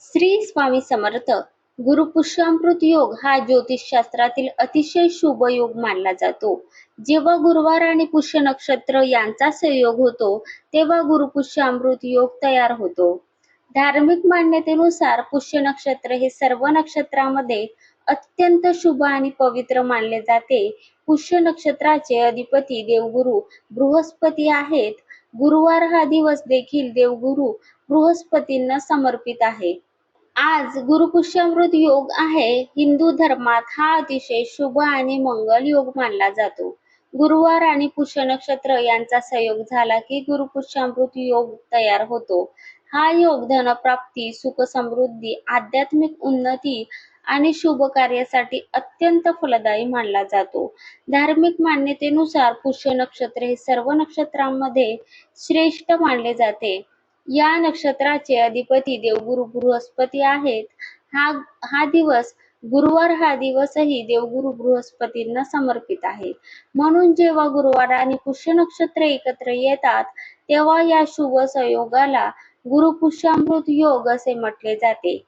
श्री स्वामी समर्थ. गुरुपुष्यामृत योग हा ज्योतिषशास्त्रातील अतिशय शुभ योग मानला जातो. जेव्हा गुरुवार आणि पुष्य नक्षत्र यांचा संयोग होतो तेव्हा गुरुपुष्यामृत योग तयार होतो. धार्मिक मान्यतेनुसार पुष्य नक्षत्र हे सर्व नक्षत्रामध्ये अत्यंत शुभ आणि पवित्र मानले जाते. पुष्य नक्षत्राचे अधिपती देवगुरु बृहस्पती आहेत. गुरुवार हा दिवस देखील देवगुरु बृहस्पतींना समर्पित आहे. आज गुरुपुष्यामृत योग आहे. हिंदू धर्मात हा अतिशय शुभ आणि मंगल योग मानला जातो. गुरुवार आणि पुष्य नक्षत्र यांचा संयोग झाला की गुरुपुष्यामृत योग तयार होतो. हा योग धनप्राप्ती, सुख समृद्धी, आध्यात्मिक उन्नती आणि शुभ कार्यासाठी अत्यंत फलदायी मानला जातो. धार्मिक मान्यतेनुसार पुष्य नक्षत्र हे सर्व नक्षत्रांमध्ये श्रेष्ठ मानले जाते. या नक्षत्राचे अधिपती देवगुरु बृहस्पती आहेत. हा दिवस गुरुवार हा दिवसही देवगुरु बृहस्पतींना समर्पित आहे. म्हणून जेव्हा गुरुवार आणि पुष्य नक्षत्र एकत्र येतात तेव्हा या शुभ संयोगाला गुरुपुष्यामृत योग असे म्हटले जाते.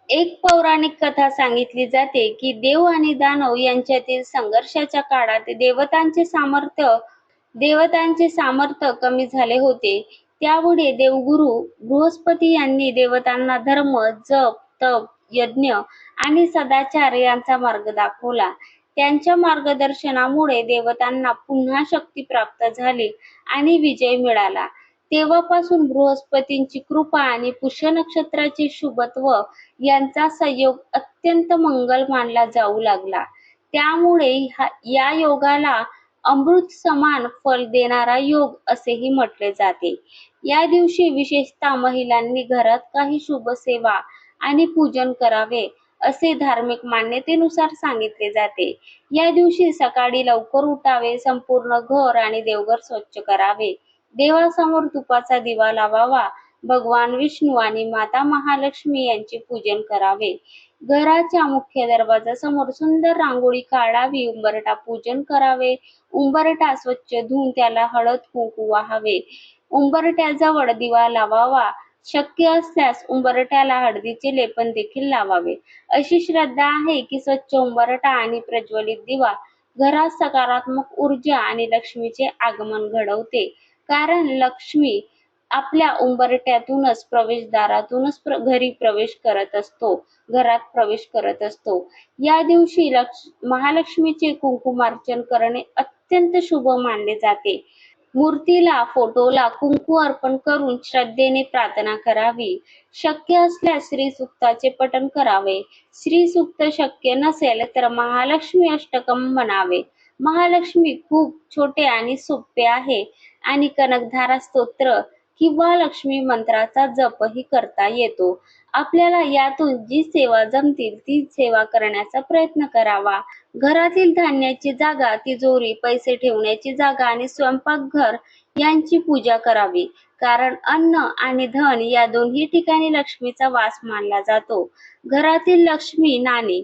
एक पौराणिक कथा सांगितली जाते की देव आणि दानव यांच्यातील संघर्षाच्या काळात देवतांचे सामर्थ्य कमी झाले होते. त्यामुळे देवगुरु बृहस्पती यांनी देवतांना धर्म, जप, तप, यज्ञ आणि सदाचार यांचा मार्ग दाखवला. त्यांच्या मार्गदर्शनामुळे देवतांना पुन्हा शक्ती प्राप्त झाली आणि विजय मिळाला. तेव्हापासून बृहस्पतींची कृपा आणि पुष्य नक्षत्राचे शुभत्व यांचा संयोग अत्यंत मंगल मानला जाऊ लागला. त्यामुळे या योगाला अमृत समान फल देणारा योग असेही म्हटले जाते. या दिवशी विशेषतः महिलांनी घरात काही शुभ सेवा आणि पूजन करावे असे धार्मिक मान्यतेनुसार सांगितले जाते. या दिवशी सकाळी लवकर उठावे, संपूर्ण घर आणि देवघर स्वच्छ करावे, देवासमोर तुपाचा दिवा लावावा, भगवान विष्णू आणि माता महालक्ष्मी यांचे पूजन करावे. घराच्या मुख्य दरवाजासमोर सुंदर रांगोळी काढावी, उंबरठा पूजन करावे. उंबरठा स्वच्छ धुवून त्याला हळद कुंकू वाहावे. उंबरठ्याजवळ दिवा लावावा. शक्य असल्यास उंबरठ्याला हळदीचे लेपन देखील लावावे. अशी श्रद्धा आहे की स्वच्छ उंबरठा आणि प्रज्वलित दिवा घरात सकारात्मक ऊर्जा आणि लक्ष्मीचे आगमन घडवते. कारण लक्ष्मी आपल्या उंबरठ्यातूनच, प्रवेशद्वारातूनच घरात प्रवेश करत असतो. या दिवशी महालक्ष्मीचे कुंकुमार्चन करणे अत्यंत शुभ मानले जाते. मूर्तीला, फोटोला कुंकू अर्पण करून श्रद्धेने प्रार्थना करावी. शक्य असल्यास श्री सूक्ताचे पठण करावे. श्री सूक्त शक्य नसेल तर महालक्ष्मी अष्टकम म्हणावे. महालक्ष्मी खूप छोटे आणि सोपे आहे आणि कनकधारा स्तोत्र किंवा लक्ष्मी मंत्राचा जपही करता येतो. आपल्याला यातून जी सेवा जमतील ती सेवा करण्याचा प्रयत्न करावा. घरातील धान्याची जागा, तिजोरी, पैसे ठेवण्याची जागा आणि स्वयंपाकघर यांची पूजा करावी. कारण अन्न आणि धन या दोन्ही ठिकाणी लक्ष्मीचा वास मानला जातो. घरातील लक्ष्मी नाणी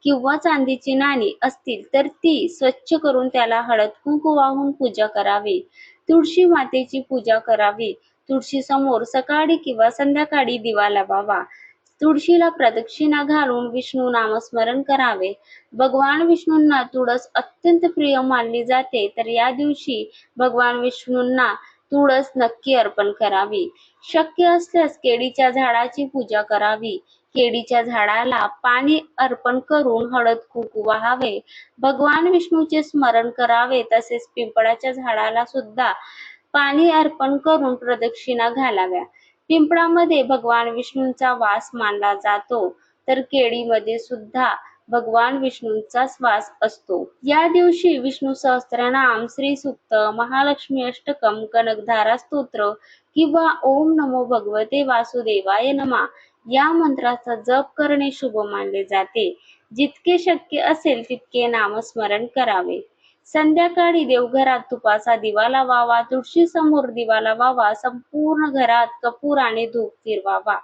किंवा चांदीची नाणी असतील तर ती स्वच्छ करून त्याला हळद कुंकू वाहून पूजा करावी. तुळशी मातेची पूजा करावी. तुळशी समोर सकाळी किंवा संध्याकाळी दिवा लावावा. तुळशीला प्रदक्षिणा घालून विष्णू नामस्मरण करावे. भगवान विष्णूंना तुळस अत्यंत प्रिय मानली जाते, तर या दिवशी भगवान विष्णूंना तुळस नक्की अर्पण करावी. शक्य असल्यास केळीच्या झाडाची पूजा करावी. केळीच्या झाडाला पाणी अर्पण करून हळद कुंकू वाहावे. भगवान विष्णूचे स्मरण करावे. तसेच पिंपळाच्या झाडाला सुद्धा पाणी अर्पण करून प्रदक्षिणा घालाव्या. पिंपळामध्ये भगवान विष्णूंचा वास मानला जातो, तर केळीमध्ये सुद्धा भगवान विष्णूंचा वास असतो. या दिवशी विष्णू सहस्त्रनाम, श्री सूक्त, महालक्ष्मी अष्टकम, कनकधारा स्तोत्र किंवा ओम नमो भगवते वासुदेवाय नमः या मंत्राचा जप करणे शुभ मानले जाते. जितके शक्य असेल तितके नामस्मरण करावे. संध्याकाळी देवघरात तुपाचा दिवा लावावा. तुळशी समोर दिवा लावावा. संपूर्ण घरात कपूर आणि धूप फिरवावा.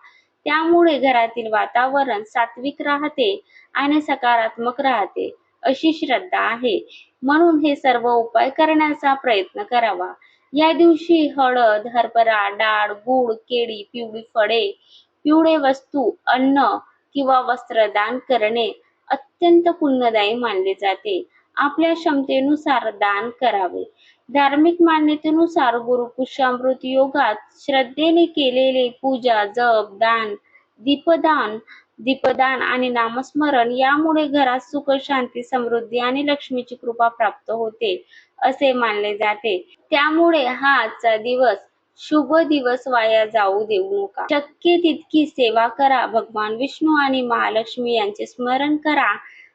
त्यामुळे घरातील वातावरण सात्विक राहते आणि सकारात्मक राहते अशी श्रद्धा आहे. म्हणून हे सर्व उपाय करण्याचा प्रयत्न करावा. या दिवशी हळद, हरभरा डाळ, गूळ, केळी, पिवळी फळे पिवळे वस्तू, अन्न किंवा वस्त्र दान करणे अत्यंत पुण्यदायी मानले जाते. आपल्या क्षमतेनुसार दान करावे. धार्मिक मान्यतेनुसार गुरुपुष्यामृत योगात श्रद्धेने केलेले पूजा, जप, दान, दीपदान आणि नामस्मरण यामुळे घरात सुख, शांती, समृद्धी आणि लक्ष्मीची कृपा प्राप्त होते असे मानले जाते. त्यामुळे हा आजचा दिवस शुभ दिवस वाया जाऊ देऊ नका. शक्य तितकी सेवा करा. भगवान विष्णू आणि महालक्ष्मी यांचे स्मरण करा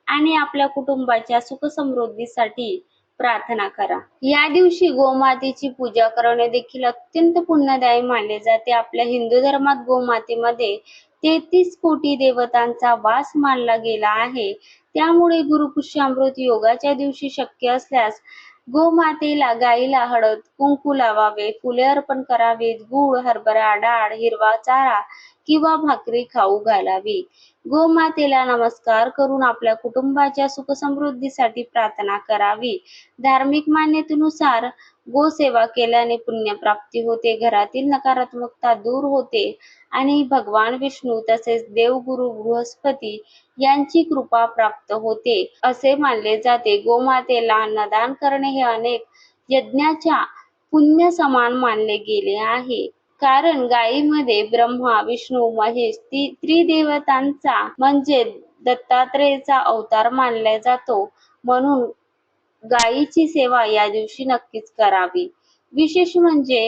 आणि आपल्या कुटुंबाच्या सुख समृद्धीसाठी प्रार्थना करा. या दिवशी गोमातेची पूजा करणे देखील अत्यंत पुण्यदायी मानले जाते. आपल्या हिंदू धर्मात गोमातेमध्ये 33 कोटी देवतांचा वास मानला गेला आहे. त्यामुळे गुरुपुष्यामृत योगाच्या दिवशी शक्य असल्यास गोमातेला, गाईला हळद कुंकू लावावे, फुले अर्पण करावीत, गूळ, हरभरा डाळ, हिरवा चारा किंवा भाकरी खाऊ घालावी. गोमातेला नमस्कार करून आपल्या कुटुंबाच्या सुख समृद्धीसाठी प्रार्थना करावी. धार्मिक मान्यतेनुसार गोसेवा केल्याने पुण्यप्राप्ती होते, घरातील नकारात्मकता दूर होते आणि भगवान विष्णू तसेच देवगुरु बृहस्पती यांची कृपा प्राप्त होते असे मानले जाते. गोमातेला अन्नदान करणे हे अनेक यज्ञाच्या पुण्य समान मानले गेले आहे. कारण गायीमध्ये ब्रह्मा, विष्णू, महेश त्रिदेवतांचा म्हणजे दत्तात्रेयाचा अवतार मानला जातो. म्हणून गायीची सेवा या दिवशी नक्कीच करावी. विशेष म्हणजे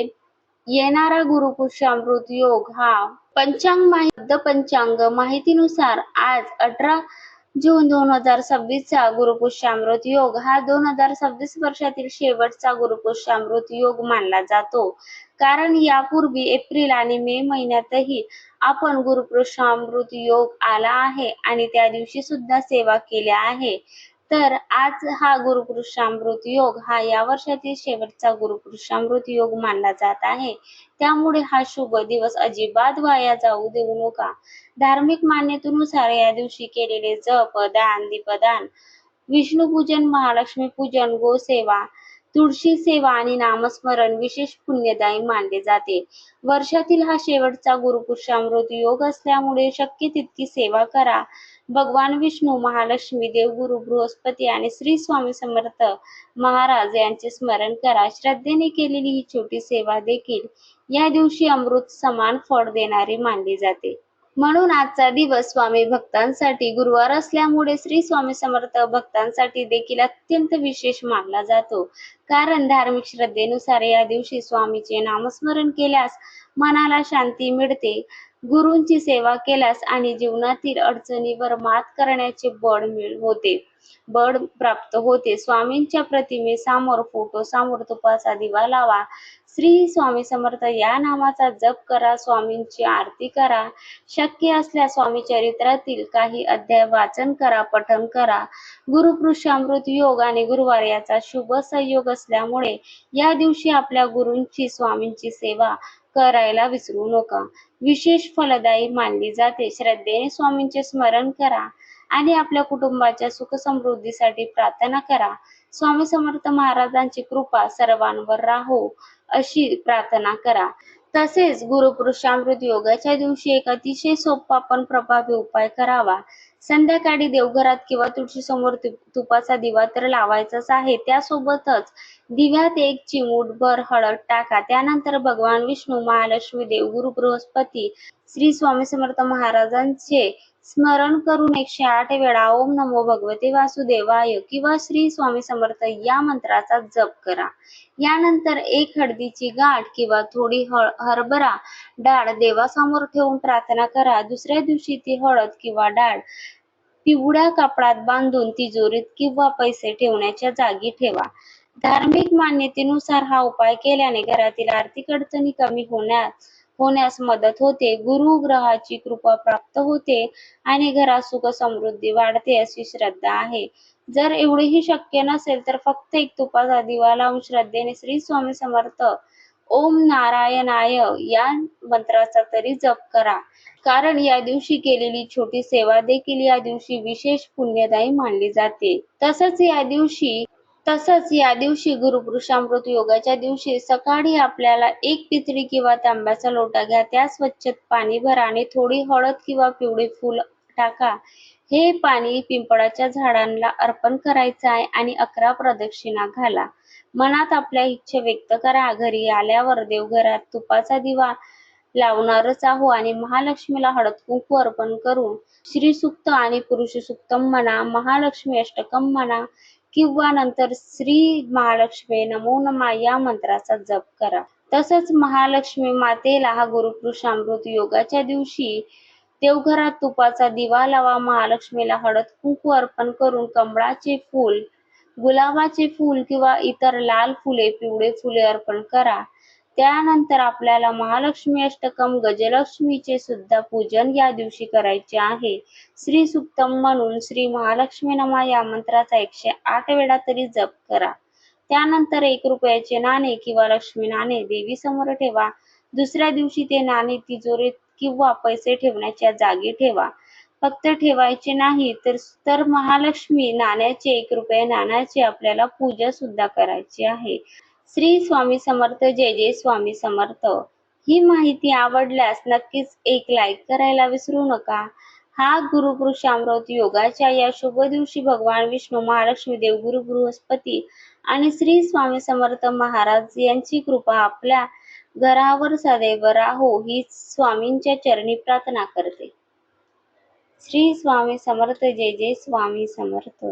येणारा गुरुपुष्यामृत योग हा पंचांग माहितीनुसार आज 18 जून 2026 चा गुरुपुष्यामृत योग हा 2026 वर्षातील शेवटचा गुरुपुष्यामृत योग मानला जातो. कारण यापूर्वी एप्रिल आणि मे महिन्यातही आपण गुरुपुष्यामृत योग आला आहे आणि त्या दिवशी सुद्धा सेवा केल्या आहे. तर आज हा गुरुपुष्यामृत योग हा या वर्षातील शेवटचा गुरुपुष्यामृत योग मानला जात आहे. त्यामुळे हा शुभ दिवस अजिबात वाया जाऊ देऊ नका. धार्मिक मान्यतेनुसार या दिवशी केलेले जप, दान, दीपदान, विष्णूपूजन, महालक्ष्मी पूजन, गोसेवा, तुळशी सेवा आणि नामस्मरण विशेष पुण्यदायी मानले जाते. वर्षातील हा शेवटचा गुरुपुष्यामृत योग असल्यामुळे शक्य तितकी सेवा करा. भगवान विष्णू, महालक्ष्मी, देवगुरु बृहस्पती आणि श्री स्वामी समर्थ महाराज यांचे स्मरण करा. श्रद्धेने केलेली ही छोटी सेवा देखील या दिवशी अमृत समान फळ देणारी मानली जाते. म्हणून आजचा दिवस स्वामी भक्तांसाठी गुरुवार असल्यामुळे श्री स्वामी समर्थ भक्तांसाठी देखील अत्यंत विशेष मानला जातो. कारण धार्मिक श्रद्धेनुसार या दिवशी स्वामीचे नामस्मरण केल्यास मनाला शांती मिळते, गुरूंची सेवा केल्यास आणि जीवनातील अडचणीवर मात करण्याचे बळ प्राप्त होते. स्वामींच्या प्रतिमेसमोर, फोटो समोर तुपाचा दिवा लावा. श्री स्वामी समर्थ या नामाचा जप करा. स्वामींची आरती करा. शक्य असल्यास स्वामी चरित्रातील काही अध्याय वाचन करा, पठण करा. गुरुपुष्यामृत योग आणि गुरुवार याचा शुभ संयोग असल्यामुळे या दिवशी आपल्या गुरूंची, स्वामींची सेवा करायला विसरू नका. विशेष फलदायी मानली जाते. श्रद्धेने स्वामींचे स्मरण करा आणि आपल्या कुटुंबाच्या सुख समृद्धीसाठी प्रार्थना करा. स्वामी समर्थ महाराजांची कृपा सर्वांवर राहो अशी प्रार्थना करा. तसेच गुरुपुष्यामृत योगाच्या दिवशी एक अतिशय सोपा पण प्रभावी उपाय करावा. संध्याकाळी देवघरात किंवा तुळशीसमोर तुपाचा दिवा तर लावायचाच आहे. त्यासोबतच दिव्यात एक चिमूटभर हळद टाका. त्यानंतर भगवान विष्णू, महालक्ष्मी, देवगुरु बृहस्पती, श्री स्वामी समर्थ महाराजांचे स्मरण करून 108 वेळा ओम नमो भगवते वासुदेवाय किंवा श्री स्वामी समर्थ या मंत्राचा जप करा. यानंतर एक हळदीची गाठ किंवा थोडी हरभरा डाळ देवासमोर ठेवून प्रार्थना करा. दुसऱ्या दिवशी ती हळद किंवा डाळ पिवळ्या कापडात बांधून तिजोरीत किंवा पैसे ठेवण्याच्या जागी ठेवा. धार्मिक मान्यतेनुसार हा उपाय केल्याने घरातील आर्थिक अडचणी कमी होण्यास मदत होते, गुरु ग्रहाची कृपा प्राप्त होते आणि घरात सुख समृद्धी वाढते अशी श्रद्धा आहे. जर एवढेही शक्य नसेल तर फक्त एक तुपाचा दिवा लावून श्रद्धेने श्री स्वामी समर्थ ओम नारायणाय या मंत्राचा तरी जप करा. कारण या दिवशी केलेली छोटी सेवा देखील या दिवशी विशेष पुण्यदायी मानली जाते. तसंच या दिवशी गुरुपुरुषामृत योगाच्या दिवशी सकाळी आपल्याला एक पितळी किंवा तांब्याचा लोटा घ्या, त्यात स्वच्छ पाणी भरा आणि थोडी हळद किंवा पिवळे फूल टाका. हे पाणी पिंपळाच्या झाडांना अर्पण करायचं आहे आणि 11 प्रदक्षिणा घाला. मनात आपल्या इच्छा व्यक्त करा. घरी आल्यावर देवघरात तुपाचा दिवा लावणारच आहो आणि महालक्ष्मीला हळद कुंकू अर्पण करून श्रीसूक्त आणि पुरुषसूक्तम म्हणा, महालक्ष्मी अष्टकम म्हणा किंवा नंतर श्री महालक्ष्मी नमो नमः या मंत्राचा जप करा. तसंच महालक्ष्मी मातेला हा गुरुपुरुषामृत योगाच्या दिवशी देवघरात तुपाचा दिवा लावा. महालक्ष्मीला हळद कुंकू अर्पण करून कमळाचे फूल, गुलाबाचे फूल किंवा इतर लाल फुले, पिवळे फुले अर्पण करा. त्यानंतर आपल्याला महालक्ष्मी अष्टकम गजलक्ष्मीचे सुद्धा पूजन या दिवशी करायचे आहे. श्री सुक्तम म्हणून श्री महालक्ष्मी नमः या मंत्राचा 108 वेळा तरी जप करा. त्यानंतर 1 रुपयाचे नाणे किंवा लक्ष्मी नाणे देवीसमोर ठेवा. दुसऱ्या दिवशी ते नाणे तिजोरीत किंवा पैसे ठेवण्याच्या जागी ठेवा. फक्त ठेवायचे नाही तर महालक्ष्मी नाण्याचे 1 रुपया नाण्याची आपल्याला पूजा सुद्धा करायची आहे. श्री स्वामी समर्थ. जय जय स्वामी समर्थ. ही माहिती आवडल्यास नक्कीच एक लाईक करायला विसरू नका. हा गुरुपुरुषामृत योगाच्या या शुभ दिवशी भगवान विष्णू, महालक्ष्मी, देवगुरु बृहस्पती आणि श्री स्वामी समर्थ महाराज यांची कृपा आपल्या घरावर सदैव राहो ही स्वामींच्या चरणी प्रार्थना करते. श्री स्वामी समर्थ. जय जय स्वामी समर्थ.